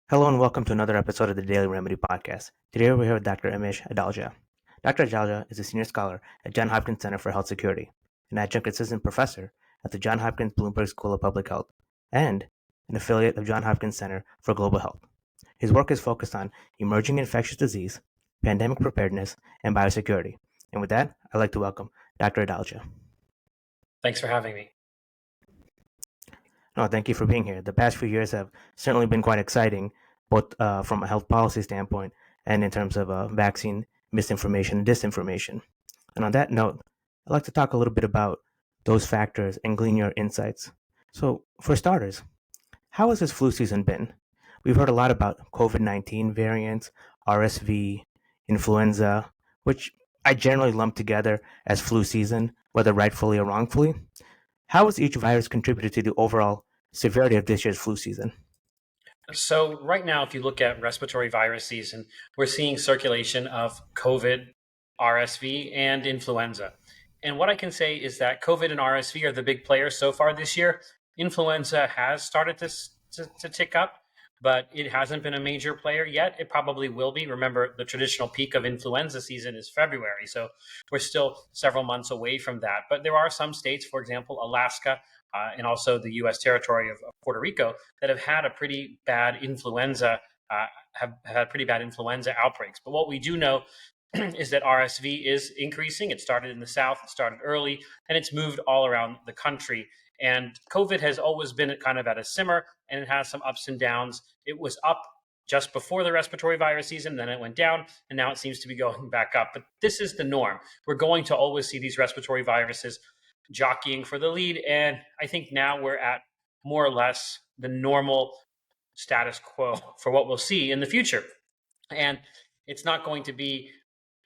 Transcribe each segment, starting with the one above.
Hello and welcome to another episode of the Daily Remedy Podcast. Today we're here with Dr. Amesh Adalja. Dr. Adalja is a senior scholar at Johns Hopkins Center for Health Security, an adjunct assistant professor at the Johns Hopkins Bloomberg School of Public Health, and an affiliate of Johns Hopkins Center for Global Health. His work is focused on emerging infectious disease, pandemic preparedness, and biosecurity. And with that, I'd like to welcome Dr. Adalja. Thanks for having me. No, thank you for being here. The past few years have certainly been quite exciting, both from a health policy standpoint and in terms of vaccine misinformation and disinformation. And on that note, I'd like to talk a little bit about those factors and glean your insights. So, for starters, how has this flu season been? We've heard a lot about COVID-19 variants, RSV, influenza, which I generally lump together as flu season, whether rightfully or wrongfully. How has each virus contributed to the overall severity of this year's flu season? So, right now, if you look at respiratory virus season, we're seeing circulation of COVID, RSV, and influenza. And what I can say is that COVID and RSV are the big players so far this year. Influenza has started to tick up, but it hasn't been a major player yet. It probably will be. Remember, the traditional peak of influenza season is February, so we're still several months away from that. But there are some states, for example, Alaska, and also the U.S. territory of Puerto Rico, that have had a pretty bad influenza, have had pretty bad influenza outbreaks. But what we do know is that RSV is increasing. It started in the South, it started early, and it's moved all around the country. And COVID has always been kind of at a simmer, and it has some ups and downs. It was up just before the respiratory virus season, then it went down, and now it seems to be going back up. But this is the norm. We're going to always see these respiratory viruses jockeying for the lead. And I think now we're at more or less the normal status quo for what we'll see in the future. And it's not going to be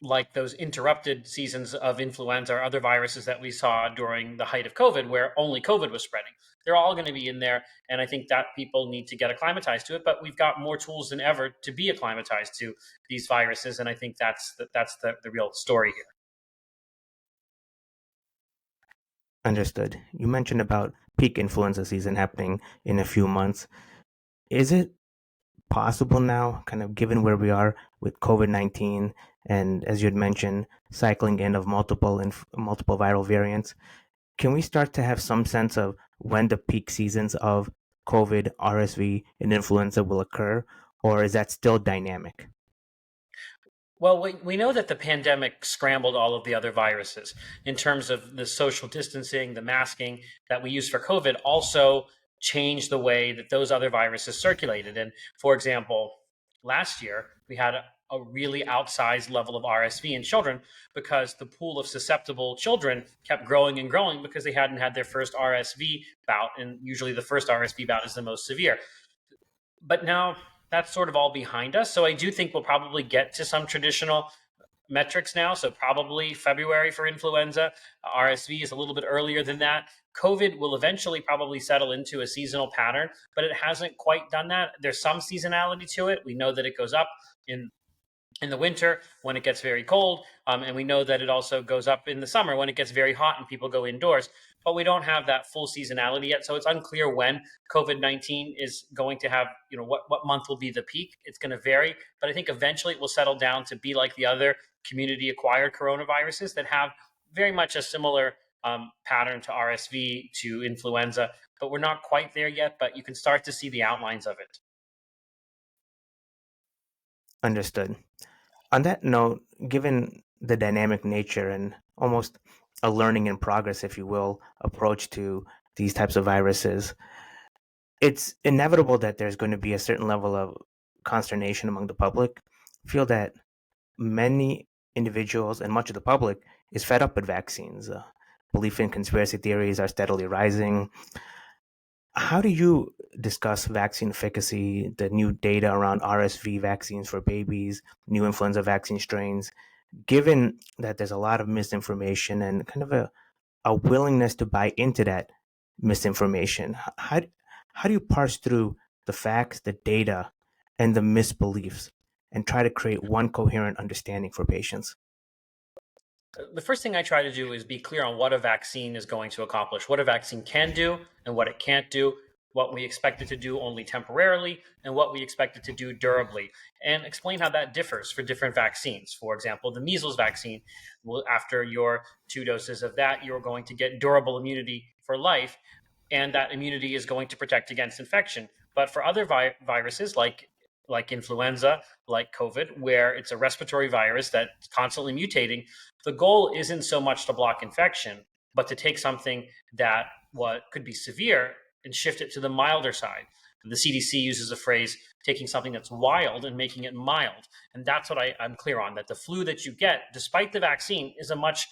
like those interrupted seasons of influenza or other viruses that we saw during the height of COVID, where only COVID was spreading. They're all going to be in there. And I think that people need to get acclimatized to it. But we've got more tools than ever to be acclimatized to these viruses. And I think that's the real story here. Understood. You mentioned about peak influenza season happening in a few months. Is it possible now, kind of given where we are with COVID-19 and as you had mentioned, cycling in of multiple viral variants, can we start to have some sense of when the peak seasons of COVID, RSV, and influenza will occur, or is that still dynamic? Well, we know that the pandemic scrambled all of the other viruses in terms of the social distancing, the masking that we use for COVID also changed the way that those other viruses circulated. And for example, last year we had a really outsized level of RSV in children because the pool of susceptible children kept growing and growing because they hadn't had their first RSV bout. And usually the first RSV bout is the most severe. But now that's sort of all behind us. So I do think we'll probably get to some traditional metrics now. So probably February for influenza. RSV is a little bit earlier than that. COVID will eventually probably settle into a seasonal pattern, but it hasn't quite done that. There's some seasonality to it. We know that it goes up in the winter when it gets very cold, and we know that it also goes up in the summer when it gets very hot and people go indoors. But we don't have that full seasonality yet, so it's unclear when COVID-19 is going to have, what month will be the peak. It's going to vary, but I think eventually it will settle down to be like the other community-acquired coronaviruses that have very much a similar pattern to RSV, to influenza. But we're not quite there yet, but you can start to see the outlines of it. Understood. On that note, given the dynamic nature and almost a learning in progress, if you will, approach to these types of viruses, it's inevitable that there's going to be a certain level of consternation among the public. I feel that many individuals and much of the public is fed up with vaccines. Belief in conspiracy theories are steadily rising. How do you discuss vaccine efficacy, the new data around RSV vaccines for babies, new influenza vaccine strains, given that there's a lot of misinformation and kind of a willingness to buy into that misinformation? How do you parse through the facts, the data, and the misbeliefs and try to create one coherent understanding for patients? The first thing I try to do is be clear on what a vaccine is going to accomplish, what a vaccine can do and what it can't do, what we expect it to do only temporarily, and what we expect it to do durably, and explain how that differs for different vaccines. For example, the measles vaccine, after your 2 doses of that, you're going to get durable immunity for life, and that immunity is going to protect against infection. But for other viruses like influenza, like COVID, where it's a respiratory virus that's constantly mutating, the goal isn't so much to block infection, but to take something that what could be severe and shift it to the milder side. The CDC uses a phrase, taking something that's wild and making it mild. And that's what I'm clear on, that the flu that you get, despite the vaccine, is a much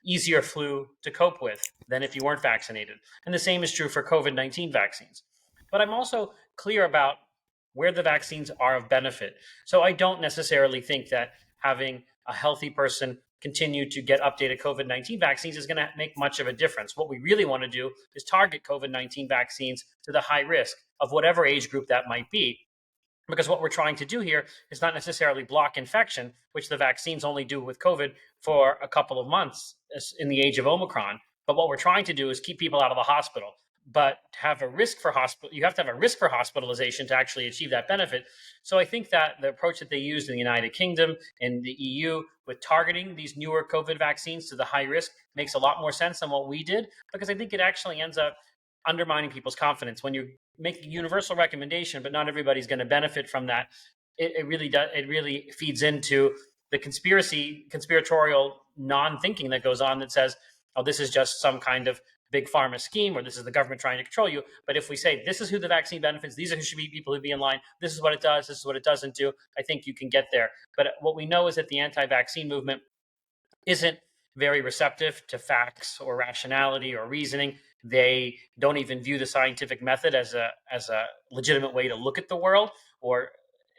easier flu to cope with than if you weren't vaccinated. And the same is true for COVID-19 vaccines. But I'm also clear about where the vaccines are of benefit. So I don't necessarily think that having a healthy person continue to get updated COVID-19 vaccines is going to make much of a difference. What we really want to do is target COVID-19 vaccines to the high risk of whatever age group that might be, because what we're trying to do here is not necessarily block infection, which the vaccines only do with COVID for a couple of months in the age of Omicron. But what we're trying to do is keep people out of the hospital. But to have a risk for hospital, you have to have a risk for hospitalization to actually achieve that benefit. So I think that the approach that they used in the United Kingdom and the EU with targeting these newer COVID vaccines to the high risk makes a lot more sense than what we did, because I think it actually ends up undermining people's confidence when you make a universal recommendation, but not everybody's going to benefit from that. It really does. It really feeds into the conspiratorial non-thinking that goes on, that says, "Oh, this is just some kind of big pharma scheme, or this is the government trying to control you." But if we say this is who the vaccine benefits, these are who should be people who be in line. This is what it does. This is what it doesn't do. I think you can get there. But what we know is that the anti-vaccine movement isn't very receptive to facts or rationality or reasoning. They don't even view the scientific method as a legitimate way to look at the world. Or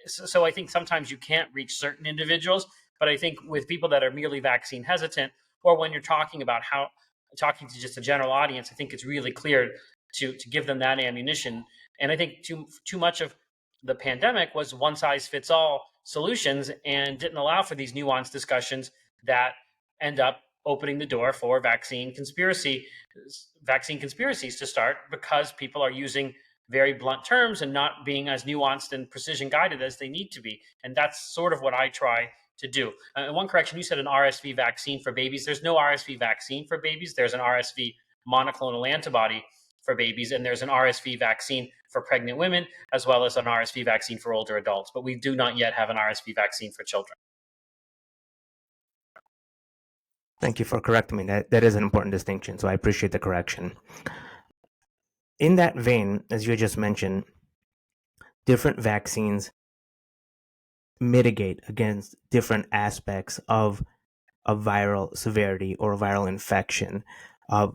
so I think sometimes you can't reach certain individuals, but I think with people that are merely vaccine hesitant, or when you're talking to just a general audience, I think it's really clear to give them that ammunition. And I think too much of the pandemic was one size fits all solutions and didn't allow for these nuanced discussions that end up opening the door for vaccine conspiracies to start, because people are using very blunt terms and not being as nuanced and precision guided as they need to be. And that's sort of what I try to do. And one correction, you said an RSV vaccine for babies. There's no RSV vaccine for babies. There's an RSV monoclonal antibody for babies, and there's an RSV vaccine for pregnant women, as well as an RSV vaccine for older adults. But we do not yet have an RSV vaccine for children. Thank you for correcting me. That is an important distinction, so I appreciate the correction. In that vein, as you just mentioned, different vaccines mitigate against different aspects of viral severity or viral infection. Uh,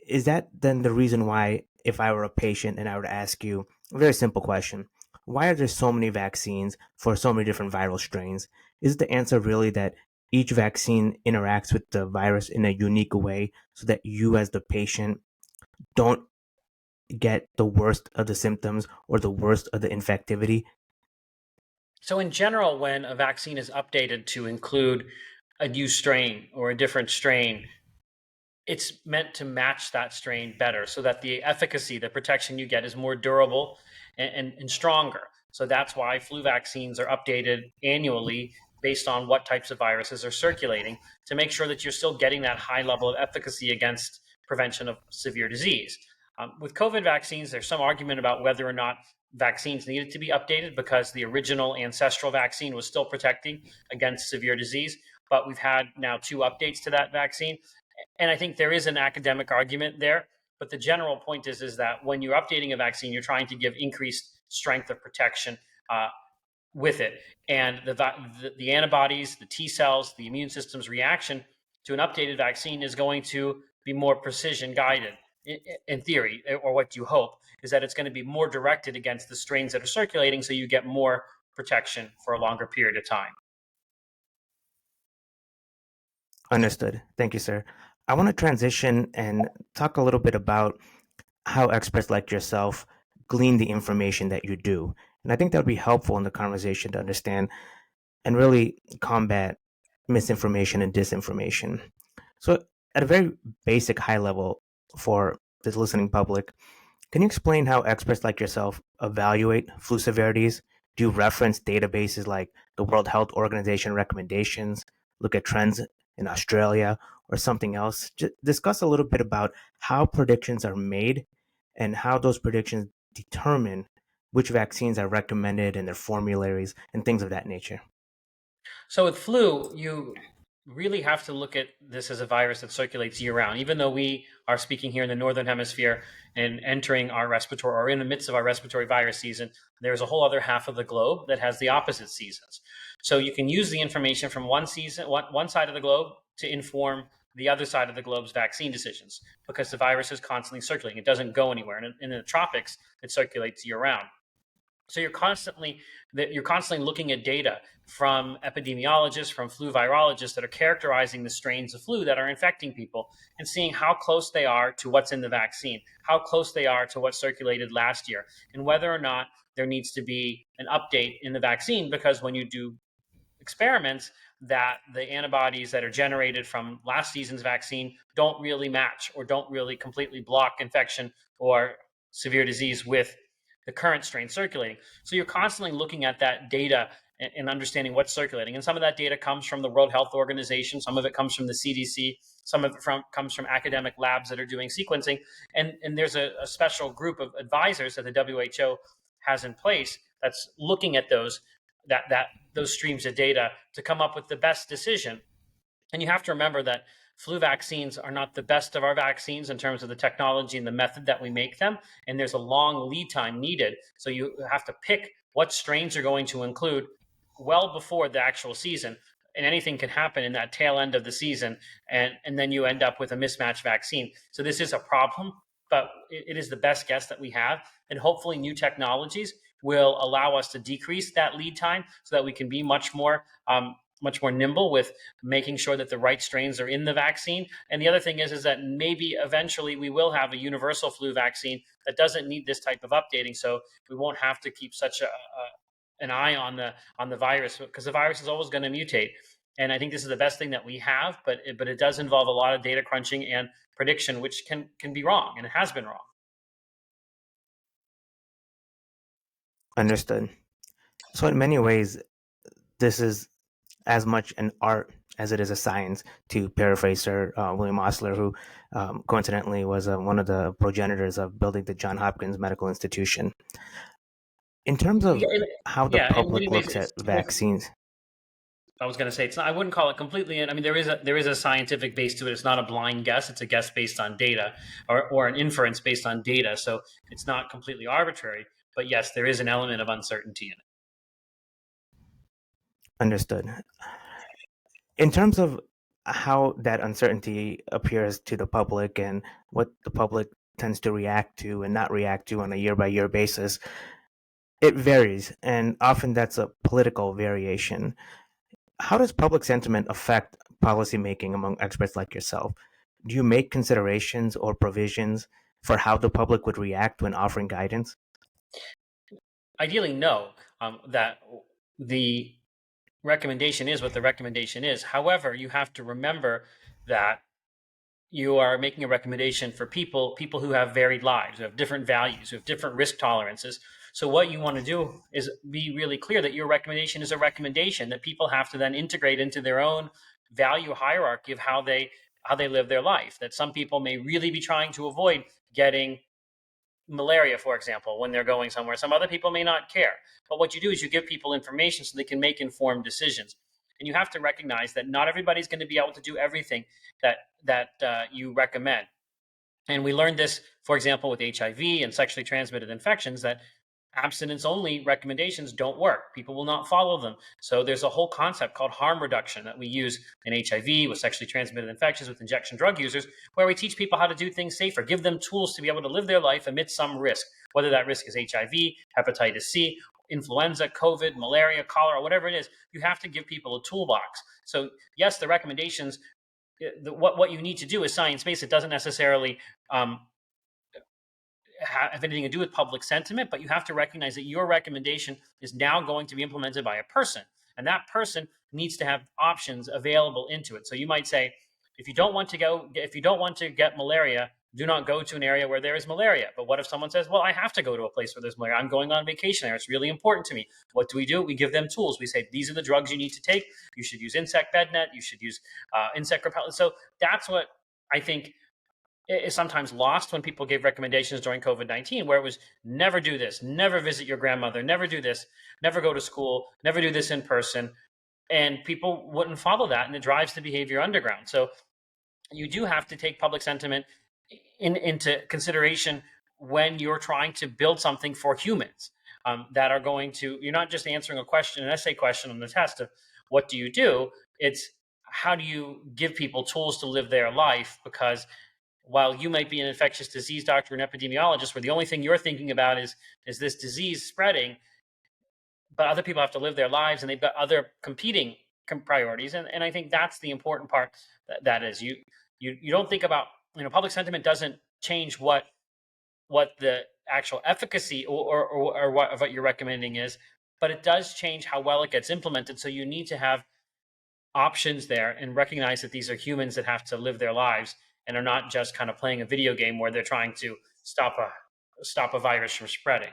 is that then the reason why, if I were a patient and I were to ask you a very simple question, why are there so many vaccines for so many different viral strains? Is the answer really that each vaccine interacts with the virus in a unique way so that you, as the patient, don't get the worst of the symptoms or the worst of the infectivity? So, in general, when a vaccine is updated to include a new strain or a different strain, it's meant to match that strain better so that the efficacy, the protection you get, is more durable and stronger. So that's why flu vaccines are updated annually based on what types of viruses are circulating, to make sure that you're still getting that high level of efficacy against prevention of severe disease. With COVID vaccines, there's some argument about whether or not vaccines needed to be updated, because the original ancestral vaccine was still protecting against severe disease. But we've had now 2 updates to that vaccine, and I think there is an academic argument there. But the general point is that when you're updating a vaccine, you're trying to give increased strength of protection with it. And the antibodies, the T cells, the immune system's reaction to an updated vaccine is going to be more precision guided, in theory, or what you hope is that it's going to be more directed against the strains that are circulating, so you get more protection for a longer period of time. Understood. Thank you, sir. I want to transition and talk a little bit about how experts like yourself glean the information that you do. And I think that would be helpful in the conversation to understand and really combat misinformation and disinformation. So, at a very basic high level for the listening public, Can you explain how experts like yourself evaluate flu severities? Do you reference databases like the World Health Organization recommendations, look at trends in Australia, or something else? Discuss a little bit about how predictions are made and how those predictions determine which vaccines are recommended in their formularies and things of that nature. So with flu, you really have to look at this as a virus that circulates year round. Even though we are speaking here in the northern hemisphere and entering our respiratory or in the midst of our respiratory virus season, there's a whole other half of the globe that has the opposite seasons. So you can use the information from one season, one side of the globe to inform the other side of the globe's vaccine decisions because the virus is constantly circulating. It doesn't go anywhere. And in the tropics, it circulates year round. So you're constantly looking at data from epidemiologists, from flu virologists that are characterizing the strains of flu that are infecting people and seeing how close they are to what's in the vaccine, how close they are to what circulated last year, and whether or not there needs to be an update in the vaccine because when you do experiments that the antibodies that are generated from last season's vaccine don't really match or don't really completely block infection or severe disease with the current strain circulating. So you're constantly looking at that data and understanding what's circulating. And some of that data comes from the World Health Organization, some of it comes from the CDC, some of it comes from academic labs that are doing sequencing. And there's a special group of advisors that the WHO has in place that's looking at those streams of data to come up with the best decision. And you have to remember that flu vaccines are not the best of our vaccines in terms of the technology and the method that we make them. And there's a long lead time needed. So you have to pick what strains you're going to include well before the actual season. And anything can happen in that tail end of the season. And then you end up with a mismatched vaccine. So this is a problem, but it is the best guess that we have. And hopefully, new technologies will allow us to decrease that lead time so that we can be much more nimble with making sure that the right strains are in the vaccine. And the other thing is that maybe eventually we will have a universal flu vaccine that doesn't need this type of updating, so we won't have to keep such an eye on the virus because the virus is always going to mutate. And I think this is the best thing that we have, but it does involve a lot of data crunching and prediction, which can be wrong, and it has been wrong. Understood. So, in many ways, this is as much an art as it is a science, to paraphrase Sir William Osler, who coincidentally was one of the progenitors of building the John Hopkins Medical Institution. In terms Yeah, of how the yeah, in many public ways, looks at vaccines, I was going to say it's not. I wouldn't call it completely. I mean, there is a scientific base to it. It's not a blind guess. It's a guess based on data, or an inference based on data. So it's not completely arbitrary. But yes, there is an element of uncertainty in it. understood. In terms of how that uncertainty appears to the public and what the public tends to react to and not react to on a year by year basis, it varies, and often that's a political variation. How does public sentiment affect policymaking among experts like yourself? Do you make considerations or provisions for how the public would react when offering guidance? Ideally, no. That the recommendation is what the recommendation is. However, you have to remember that you are making a recommendation for people who have varied lives, who have different values, who have different risk tolerances. So what you want to do is be really clear that your recommendation is a recommendation that people have to then integrate into their own value hierarchy of how they live their life. That some people may really be trying to avoid getting malaria, for example, when they're going somewhere. Some other people may not care. But what you do is you give people information so they can make informed decisions. And you have to recognize that not everybody's going to be able to do everything that you recommend. And we learned this, for example, with HIV and sexually transmitted infections, that abstinence only recommendations don't work. People will not follow them. So there's a whole concept called harm reduction that we use in HIV with sexually transmitted infections with injection drug users, where we teach people how to do things safer, give them tools to be able to live their life amidst some risk, whether that risk is HIV, hepatitis C, influenza, COVID, malaria, cholera, whatever it is. You have to give people a toolbox. So yes, the recommendations, what you need to do is science-based. It doesn't necessarily have anything to do with public sentiment, but you have to recognize that your recommendation is now going to be implemented by a person, and that person needs to have options available into it. So you might say, if you don't want to get malaria, do not go to an area where there is malaria. But what if someone says, well, I have to go to a place where there's malaria. I'm going on vacation there. It's really important to me. What do? We give them tools. We say, these are the drugs you need to take. You should use insect bed net. You should use insect repellent. So that's what I think is sometimes lost when people gave recommendations during COVID-19, where it was never do this, never visit your grandmother, never do this, never go to school, never do this in person. And people wouldn't follow that, and it drives the behavior underground. So you do have to take public sentiment into consideration when you're trying to build something for humans that are going to, you're not just answering a question, an essay question on the test of what do you do? It's how do you give people tools to live their life? Because while you might be an infectious disease doctor and epidemiologist, where the only thing you're thinking about is this disease spreading, but other people have to live their lives and they've got other competing priorities. And I think that's the important part. That is, you don't think about, public sentiment doesn't change what the actual efficacy or what you're recommending is, but it does change how well it gets implemented. So you need to have options there and recognize that these are humans that have to live their lives and are not just kind of playing a video game where they're trying to stop a virus from spreading.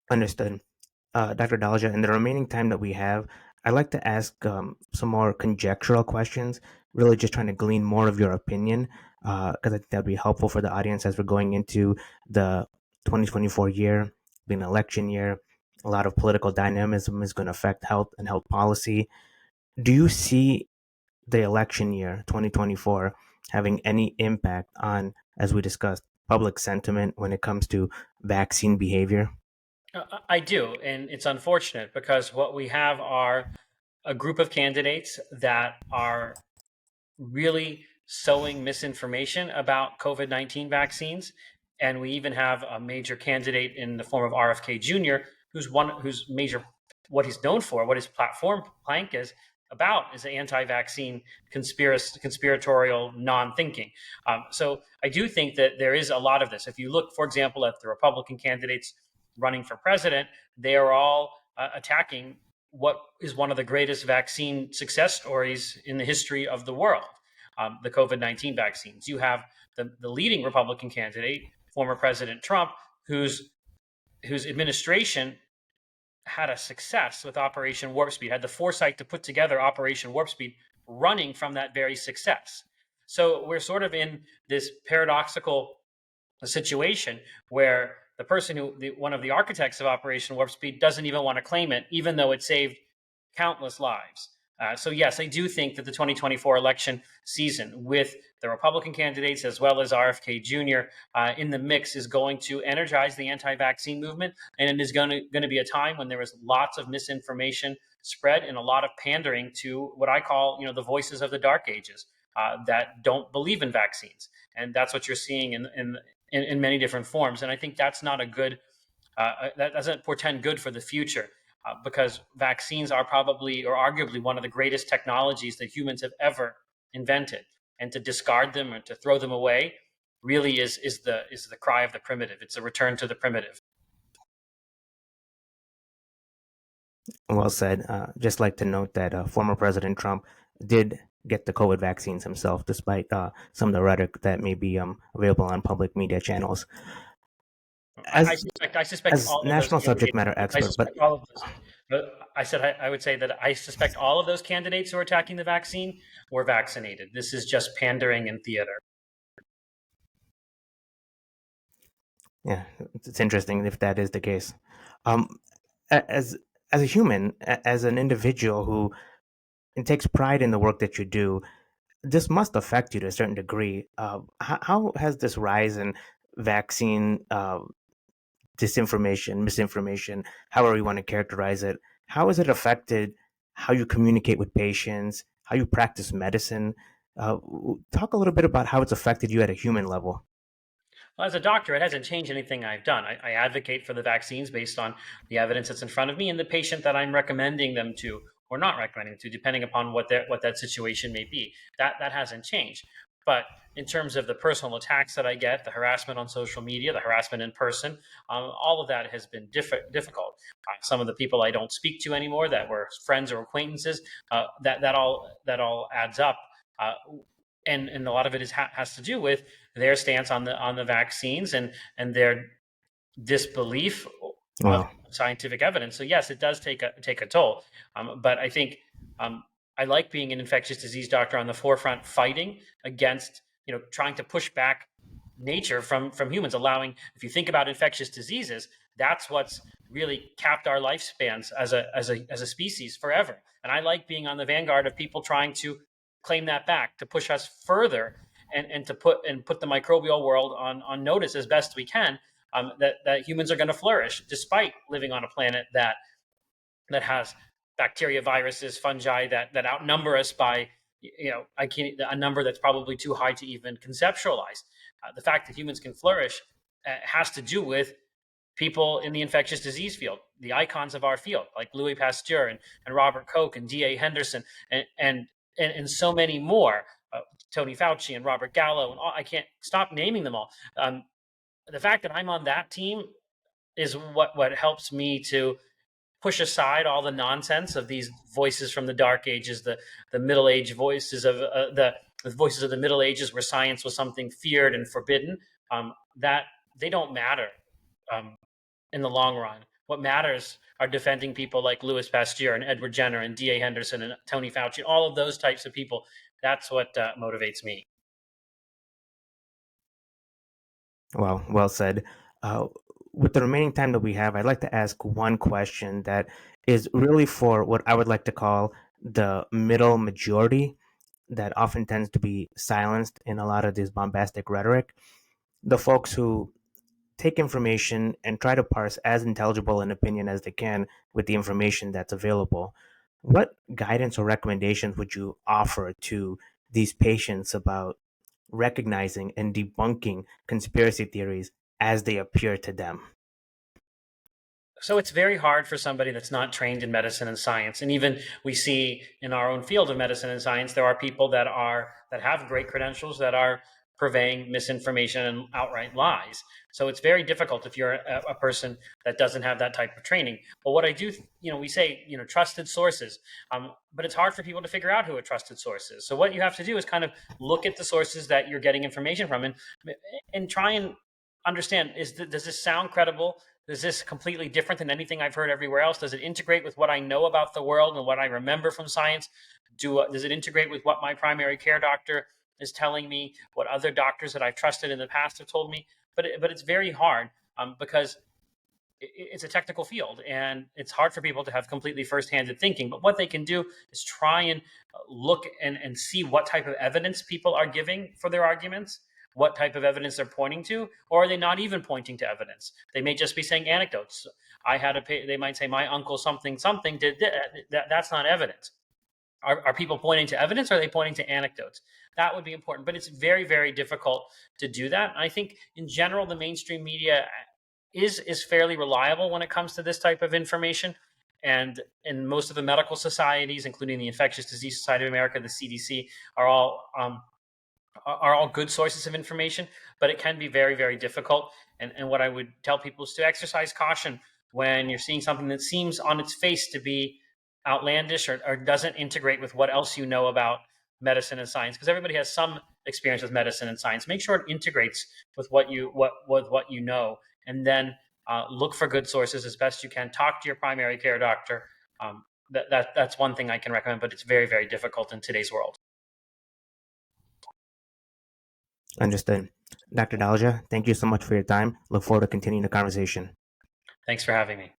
Understood. Dr. Dalja, in the remaining time that we have, I'd like to ask some more conjectural questions, really just trying to glean more of your opinion, because I think that'd be helpful for the audience as we're going into the 2024 year, being an election year. A lot of political dynamism is going to affect health and health policy. Do you see the election year, 2024, having any impact on, as we discussed, public sentiment when it comes to vaccine behavior? I do, and it's unfortunate because what we have are a group of candidates that are really sowing misinformation about COVID-19 vaccines. And we even have a major candidate in the form of RFK Jr., who's major, what he's known for, what his platform plank is about, is anti-vaccine conspiratorial non-thinking. So I do think that there is a lot of this. If you look, for example, at the Republican candidates running for president, they are all attacking what is one of the greatest vaccine success stories in the history of the world, the COVID-19 vaccines. You have the leading Republican candidate, former President Trump, whose administration had a success with Operation Warp Speed, had the foresight to put together Operation Warp Speed, running from that very success. So we're sort of in this paradoxical situation where the person one of the architects of Operation Warp Speed doesn't even want to claim it, even though it saved countless lives. So yes, I do think that the 2024 election season, with the Republican candidates as well as RFK Jr. In the mix, is going to energize the anti-vaccine movement, and it is going to be a time when there is lots of misinformation spread and a lot of pandering to what I call, the voices of the dark ages that don't believe in vaccines, and that's what you're seeing in many different forms. And I think that's not a good. That doesn't portend good for the future. Because vaccines are probably or arguably one of the greatest technologies that humans have ever invented, and to discard them or to throw them away really is the cry of the primitive. It's a return to the primitive. Well said. Just like to note that former President Trump did get the COVID vaccines himself, despite some of the rhetoric that may be available on public media channels. I As suspect. I suspect as all of those national subject candidates. matter I expert, but suspect all of those. But I said I would say that I suspect all of those candidates who are attacking the vaccine were vaccinated. This is just pandering and theater. yeah, it's interesting if that is the case. Um, as as a human, as an individual who takes pride in the work that you do, this must affect you to a certain degree. How has this rise in vaccine disinformation, misinformation, however you want to characterize it, how has it affected how you communicate with patients, how you practice medicine? Talk a little bit about how it's affected you at a human level. Well, as a doctor, it hasn't changed anything I've done. I advocate for the vaccines based on the evidence that's in front of me and the patient that I'm recommending them to or not recommending them to, depending upon what that situation may be. That hasn't changed. But in terms of the personal attacks that I get, the harassment on social media, the harassment in person, all of that has been difficult. Some of the people I don't speak to anymore that were friends or acquaintances, that all adds up Uh, and a lot of it has to do with their stance on the vaccines and their disbelief of Wow. scientific evidence. So yes, it does take a toll. But I think um, I like being an infectious disease doctor on the forefront, fighting against, trying to push back nature from humans. Allowing, if you think about infectious diseases, that's what's really capped our lifespans as a species forever. And I like being on the vanguard of people trying to claim that back, to push us further, and to put the microbial world on notice as best we can, that humans are going to flourish despite living on a planet that has bacteria, viruses, fungi that outnumber us by, I can't, a number that's probably too high to even conceptualize. The fact that humans can flourish has to do with people in the infectious disease field, the icons of our field, like Louis Pasteur and Robert Koch and D.A. Henderson and so many more, Tony Fauci and Robert Gallo, and all, I can't stop naming them all. The fact that I'm on that team is what helps me to push aside all the nonsense of these voices from the dark ages, the middle age voices of the voices of the middle ages, where science was something feared and forbidden. That they don't matter um, in the long run. What matters are defending people like Louis Pasteur and Edward Jenner and D.A. Henderson and Tony Fauci, all of those types of people. That's what motivates me. Well, well said. Uh, with the remaining time that we have, I'd like to ask one question that is really for what I would like to call the middle majority that often tends to be silenced in a lot of this bombastic rhetoric. The folks who take information and try to parse as intelligible an opinion as they can with the information that's available. What guidance or recommendations would you offer to these patients about recognizing and debunking conspiracy theories as they appear to them? So it's very hard for somebody that's not trained in medicine and science. And even we see in our own field of medicine and science, there are people that have great credentials that are purveying misinformation and outright lies. So it's very difficult if you're a person that doesn't have that type of training. But what I do, we say, trusted sources, but it's hard for people to figure out who a trusted source is. So what you have to do is kind of look at the sources that you're getting information from, and try and understand, does this sound credible? Is this completely different than anything I've heard everywhere else? Does it integrate with what I know about the world and what I remember from science? Does it integrate with what my primary care doctor is telling me, what other doctors that I've trusted in the past have told me? But it's very hard, because it's a technical field and it's hard for people to have completely first-handed thinking. But what they can do is try and look and see what type of evidence people are giving for their arguments, what type of evidence they're pointing to, or are they not even pointing to evidence? They may just be saying anecdotes. They might say, my uncle something something did that. That's not evidence. Are people pointing to evidence, or are they pointing to anecdotes? That would be important, but it's very, very difficult to do that. And I think in general, the mainstream media is fairly reliable when it comes to this type of information. And in most of the medical societies, including the Infectious Disease Society of America, the CDC, are all good sources of information, but it can be very, very difficult. And what I would tell people is to exercise caution when you're seeing something that seems on its face to be outlandish, or doesn't integrate with what else you know about medicine and science, because everybody has some experience with medicine and science. Make sure it integrates with what you know, and then look for good sources as best you can. Talk to your primary care doctor. That's one thing I can recommend, but it's very, very difficult in today's world. Understood. Dr. Dalja, thank you so much for your time. Look forward to continuing the conversation. Thanks for having me.